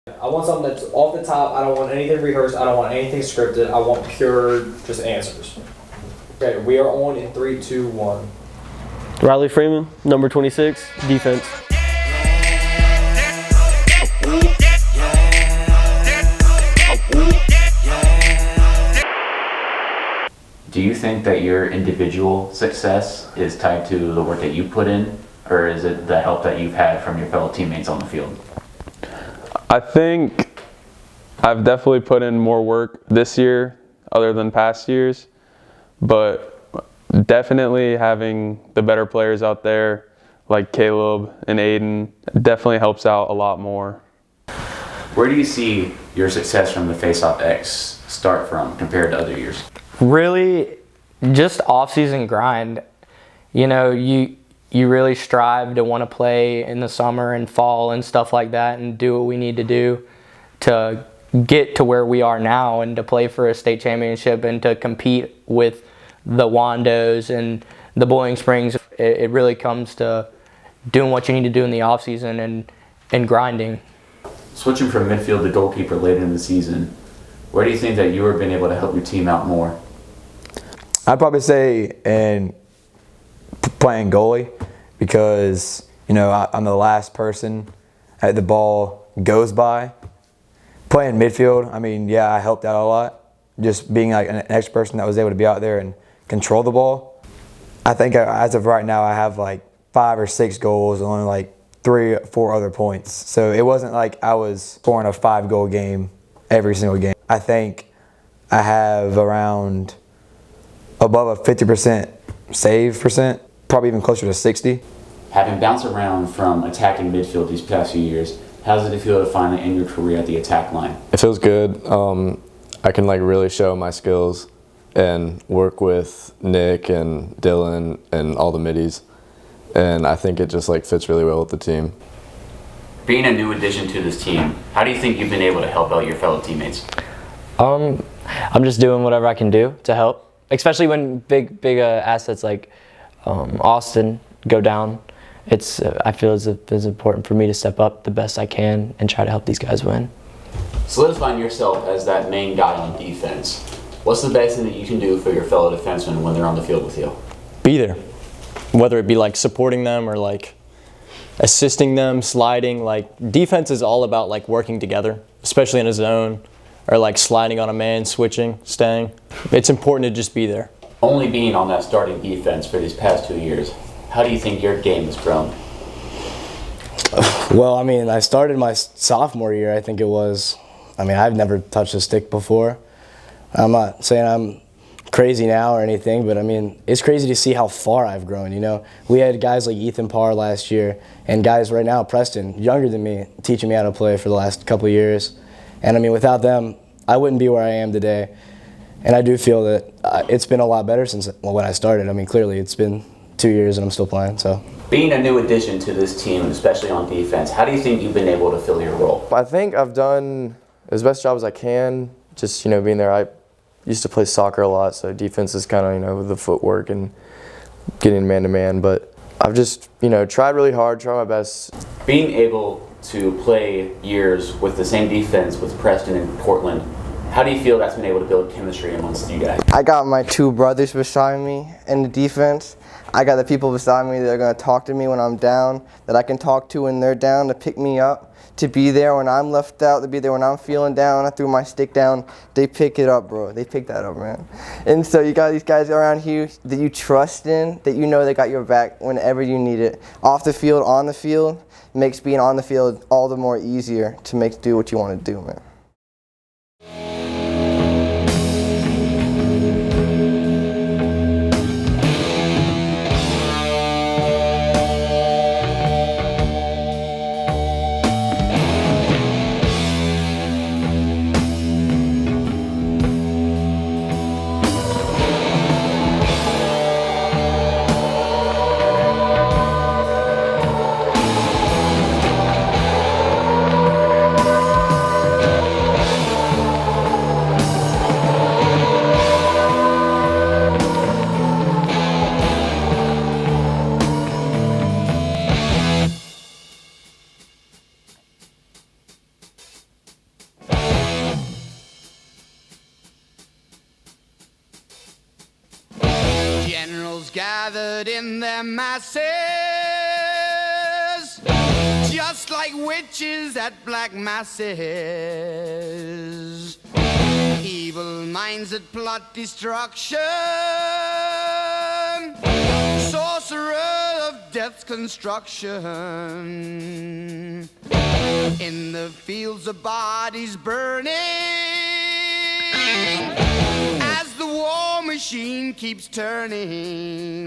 I want something that's off the top. I don't want anything rehearsed. I don't want anything scripted. I want pure just answers. Okay, we are on in 3, 2, 1. Riley Freeman, number 26, defense. Do you think that your individual success is tied to the work that you put in, or is it the help that you've had from your fellow teammates on the field? I think I've definitely put in more work this year other than past years, but definitely having the better players out there like Caleb and Aiden definitely helps out a lot more. Where do you see your success from the Face-Off X start from compared to other years? Really, just off-season grind. You know, you really strive to want to play in the summer and fall and stuff like that and do what we need to do to get to where we are now and to play for a state championship and to compete with the Wandos and the Boiling Springs. It really comes to doing what you need to do in the off-season and grinding. Switching from midfield to goalkeeper later in the season, where do you think that you have been able to help your team out more? I'd probably say in playing goalie because, you know, I'm the last person that the ball goes by. Playing midfield, I mean, yeah, I helped out a lot. Just being like an extra person that was able to be out there and control the ball. I think as of right now, I have like 5 or 6 goals and only like 3 or 4 other points. So it wasn't like I was scoring a 5-goal game every single game. I think I have around above a 50% save percent, probably even closer to 60. Having bounced around from attacking midfield these past few years, how does it feel to finally end your career at the attack line? It feels good. I can like really show my skills and work with Nick and Dylan and all the middies, and I think it just like fits really well with the team. Being a new addition to this team, how do you think you've been able to help out your fellow teammates? I'm just doing whatever I can do to help, especially when big assets like Austin go down. I feel it's important for me to step up the best I can and try to help these guys win. Solidifying yourself as that main guy on defense, what's the best thing that you can do for your fellow defensemen when they're on the field with you? Be there. Whether it be like supporting them or like assisting them, sliding. Like defense is all about like working together, especially in a zone or like sliding on a man, switching, staying. It's important to just be there. Only being on that starting defense for these past 2 years, how do you think your game has grown? Well, I mean, I started my sophomore year, I think it was. I mean, I've never touched a stick before. I'm not saying I'm crazy now or anything, but I mean, it's crazy to see how far I've grown, you know. We had guys like Ethan Parr last year and guys right now, Preston, younger than me, teaching me how to play for the last couple of years. And I mean, without them, I wouldn't be where I am today. And I do feel that it's been a lot better since when I started. I mean, clearly it's been 2 years and I'm still playing, so. Being a new addition to this team, especially on defense, how do you think you've been able to fill your role? I think I've done as best job as I can, just, you know, being there. I used to play soccer a lot, so defense is kind of, you know, the footwork and getting man-to-man, but I've just, you know, tried really hard, tried my best. Being able to play years with the same defense with Preston and Portland, how do you feel that's been able to build chemistry amongst you guys? I got my 2 brothers beside me in the defense. I got the people beside me that are going to talk to me when I'm down, that I can talk to when they're down, to pick me up, to be there when I'm left out, to be there when I'm feeling down. I threw my stick down. They pick it up, bro. They pick that up, man. And so you got these guys around here that you trust in, that you know they got your back whenever you need it. Off the field, on the field, makes being on the field all the more easier to do what you want to do, man. gathered in their masses, just like witches at black masses. Evil minds that plot destruction, sorcerer of death's construction. In the fields of bodies burning, as the war machine keeps turning.